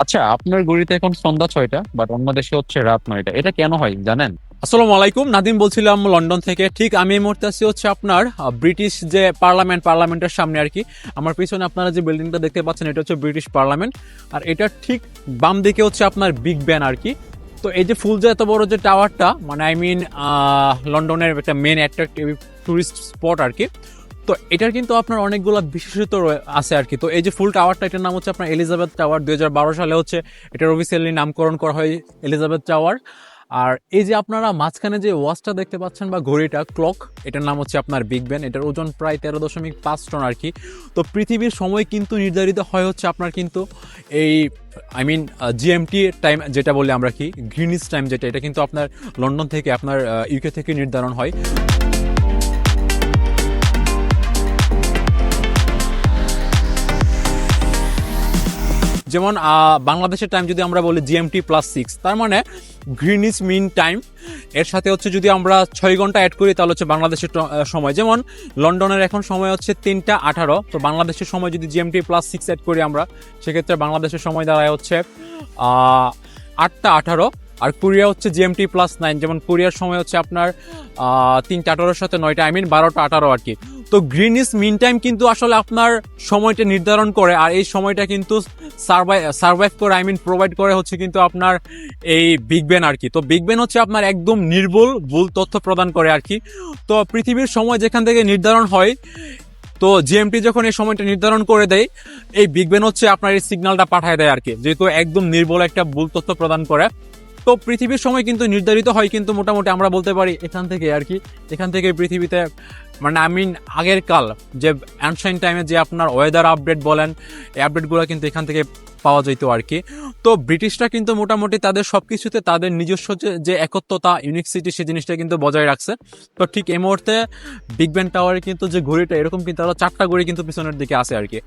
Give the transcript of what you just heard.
আচ্ছা, আপনার ঘড়িতে এখন সন্ধ্যা 6টা, বাট অন্য দেশে হচ্ছে রাত 9টা। এটা কেন হয় জানেন? আসসালামু আলাইকুম, নাদিম বলছিলাম লন্ডন থেকে। ঠিক আমি এই মুহূর্তে আছি হচ্ছে আপনার ব্রিটিশ যে পার্লামেন্টের সামনে আর কি। আমার পিছনে আপনারা যে বিল্ডিংটা দেখতে পাচ্ছেন এটা হচ্ছে ব্রিটিশ পার্লামেন্ট। আর এটা ঠিক বাম দিকে হচ্ছে আপনার বিগ ব্যান আর কি। তো এই যে ফুল যে এত বড় যে টাওয়ারটা, মানে আই মিন লন্ডনের একটা মেন অ্যাট্রাক্টিভ টুরিস্ট স্পট আর কি। তো এটার কিন্তু আপনার অনেকগুলো বিশেষত্ব আছে আর কি। তো এই যে ফুল টাওয়ারটা, এটার নাম হচ্ছে আপনার এলিজাবেথ টাওয়ার। 2012 সালে হচ্ছে এটার অফিসিয়ালি নামকরণ করা হয় এলিজাবেথ টাওয়ার। আর এই যে আপনারা মাঝখানে যে ওয়াচটা দেখতে পাচ্ছেন বা ঘড়িটা, ক্লক, এটার নাম হচ্ছে আপনার বিগ ব্যান। এটার ওজন প্রায় 13.5 টন আর কি। তো পৃথিবীর সময় কিন্তু নির্ধারিত হয় হচ্ছে আপনার কিন্তু এই আই মিন জিএমটি টাইম যেটা বলি আমরা কি, গ্রিনিচ টাইম যেটা, এটা কিন্তু আপনার লন্ডন থেকে আপনার ইউকে থেকে নির্ধারণ হয়। যেমন বাংলাদেশের টাইম যদি আমরা বলি GMT+6, তার মানে গ্রিনিচ মিন টাইম। এর সাথে হচ্ছে যদি আমরা 6 ঘন্টা অ্যাড করি তাহলে হচ্ছে বাংলাদেশের সময়। যেমন লন্ডনের এখন সময় হচ্ছে 3টা 18, তো বাংলাদেশের সময় যদি GMT+6 অ্যাড করি আমরা, সেক্ষেত্রে বাংলাদেশের সময় দাঁড়ায় হচ্ছে 8টা 18। আর কোরিয়া হচ্ছে GMT+9, যেমন কোরিয়ার সময় হচ্ছে আপনার 3টা 18-র সাথে 9টা, আই মিন 12টা 18 আর কি। তো মিন টাইম কিন্তু আসলে আপনার সময়টা নির্ধারণ করে, আর এই সময়টা কিন্তু সার্ভাইভ করে, আই মিন প্রোভাইড করে হচ্ছে কিন্তু আপনার এই বিগ ব্যান আর কি। তো বিগ ব্যান হচ্ছে আপনার একদম ভুল তথ্য প্রদান করে আর কি। তো পৃথিবীর সময় যেখান থেকে নির্ধারণ হয়, তো জিএমটি যখন এই সময়টা নির্ধারণ করে দেয়, এই বিগ ব্যান হচ্ছে আপনার এই সিগন্যালটা পাঠায় দেয় আর কি, যেহেতু একদম নির্ভুল একটা ভুল তথ্য প্রদান করে। তো পৃথিবীর সময় কিন্তু নির্ধারিত হয় কিন্তু মোটামুটি আমরা বলতে পারি এখান থেকে আর কি। এখান থেকে পৃথিবীতে, মানে আই মিন আগের কাল যে অ্যানশিয়েন্ট টাইমে যে আপনার ওয়েদার আপডেট বলেন, এই আপডেটগুলো কিন্তু এখান থেকে পাওয়া যেত আর কি। তো ব্রিটিশরা কিন্তু মোটামুটি তাদের সবকিছুতে তাদের নিজস্ব যে একত্বতা, ইউনিকসিটি, সেই জিনিসটা কিন্তু বজায় রাখছে। তো ঠিক এই মুহূর্তে বিগ ব্যান টাওয়ারে কিন্তু যে ঘড়িটা, এরকম কিন্তু আরো 4টা ঘড়ি কিন্তু পিছনের দিকে আছে আর কি।